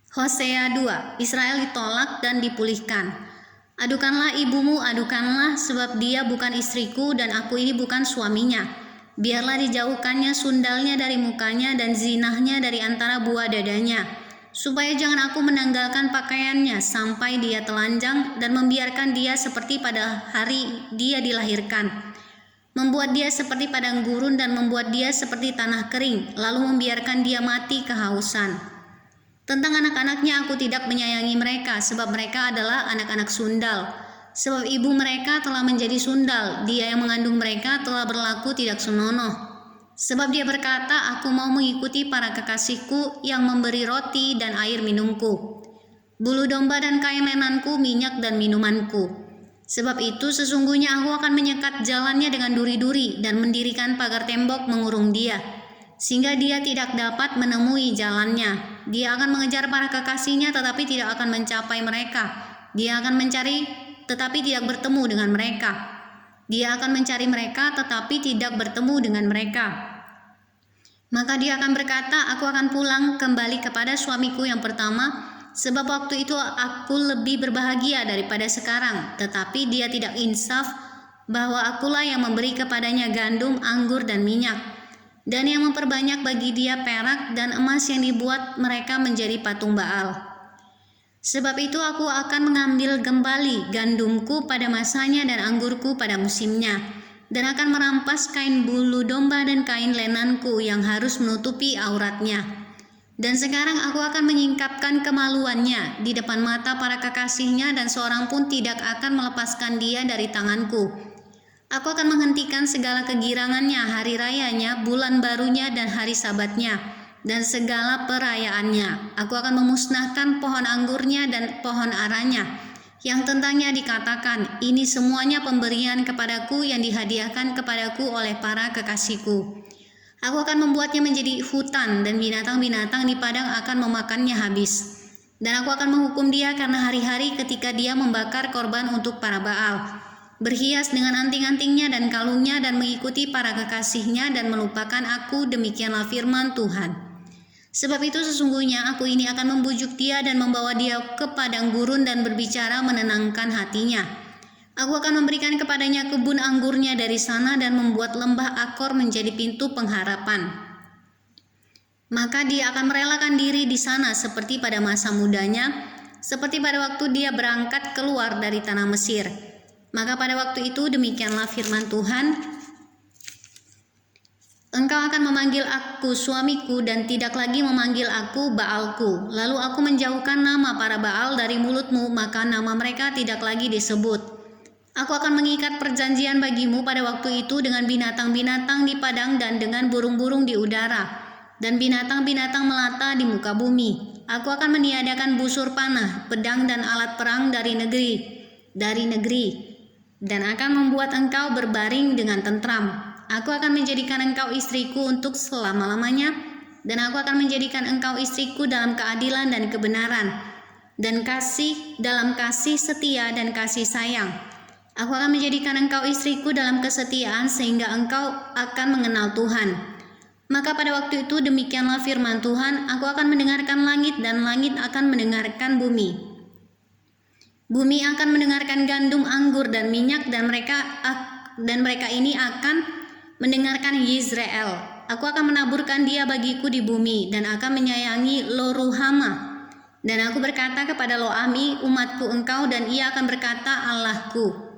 Hosea 2. Israel ditolak dan dipulihkan. Adukanlah ibumu, adukanlah, sebab dia bukan istriku dan aku ini bukan suaminya. Biarlah dijauhkannya sundalnya dari mukanya dan zinahnya dari antara buah dadanya, supaya jangan aku menanggalkan pakaiannya sampai dia telanjang dan membiarkan dia seperti pada hari dia dilahirkan. Membuat dia seperti padang gurun dan membuat dia seperti tanah kering, lalu membiarkan dia mati kehausan. Tentang anak-anaknya aku tidak menyayangi mereka, sebab mereka adalah anak-anak sundal. Sebab ibu mereka telah menjadi sundal, dia yang mengandung mereka telah berlaku tidak senonoh. Sebab dia berkata, aku mau mengikuti para kekasihku yang memberi roti dan air minumku, bulu domba dan kain lenanku, minyak dan minumanku. Sebab itu sesungguhnya aku akan menyekat jalannya dengan duri-duri dan mendirikan pagar tembok mengurung dia, sehingga dia tidak dapat menemui jalannya. Dia akan mengejar para kekasihnya tetapi tidak akan mencapai mereka. Dia akan mencari tetapi tidak bertemu dengan mereka. Dia akan mencari mereka tetapi tidak bertemu dengan mereka. Maka dia akan berkata, aku akan pulang kembali kepada suamiku yang pertama, sebab waktu itu aku lebih berbahagia daripada sekarang. Tetapi dia tidak insaf bahwa akulah yang memberi kepadanya gandum, anggur dan minyak, dan yang memperbanyak bagi dia perak dan emas yang dibuat mereka menjadi patung Baal. Sebab itu aku akan mengambil kembali gandumku pada masanya dan anggurku pada musimnya, dan akan merampas kain bulu domba dan kain lenanku yang harus menutupi auratnya. Dan sekarang aku akan menyingkapkan kemaluannya di depan mata para kekasihnya, dan seorang pun tidak akan melepaskan dia dari tanganku. Aku akan menghentikan segala kegirangannya, hari rayanya, bulan barunya dan hari sabatnya, dan segala perayaannya. Aku akan memusnahkan pohon anggurnya dan pohon aranya, yang tentangnya dikatakan, ini semuanya pemberian kepadaku yang dihadiahkan kepadaku oleh para kekasihku. Aku akan membuatnya menjadi hutan, dan binatang-binatang di padang akan memakannya habis. Dan aku akan menghukum dia karena hari-hari ketika dia membakar korban untuk para Baal, berhias dengan anting-antingnya dan kalungnya, dan mengikuti para kekasihnya dan melupakan aku. Demikianlah firman Tuhan. Sebab itu sesungguhnya aku ini akan membujuk dia dan membawa dia ke padang gurun dan berbicara menenangkan hatinya. Aku akan memberikan kepadanya kebun anggurnya dari sana dan membuat lembah Akor menjadi pintu pengharapan. Maka dia akan merelakan diri di sana seperti pada masa mudanya, seperti pada waktu dia berangkat keluar dari tanah Mesir. Maka pada waktu itu demikianlah firman Tuhan, engkau akan memanggil aku suamiku dan tidak lagi memanggil aku Baalku. Lalu aku menjauhkan nama para Baal dari mulutmu, maka nama mereka tidak lagi disebut. Aku akan mengikat perjanjian bagimu pada waktu itu dengan binatang-binatang di padang dan dengan burung-burung di udara dan binatang-binatang melata di muka bumi. Aku akan meniadakan busur panah, pedang dan alat perang dari negeri, dan akan membuat engkau berbaring dengan tentram. Aku akan menjadikan engkau istriku untuk selama-lamanya, dan aku akan menjadikan engkau istriku dalam keadilan dan kebenaran, dan dalam kasih setia dan kasih sayang. Aku akan menjadikan engkau istriku dalam kesetiaan, sehingga engkau akan mengenal Tuhan. Maka pada waktu itu demikianlah firman Tuhan, aku akan mendengarkan langit dan langit akan mendengarkan bumi. Bumi akan mendengarkan gandum, anggur dan minyak, dan mereka ini akan mendengarkan Yizreel. Aku akan menaburkan dia bagiku di bumi dan akan menyayangi Lo-ruhama. Dan aku berkata kepada Lo-ami, umatku engkau, dan ia akan berkata, Allahku.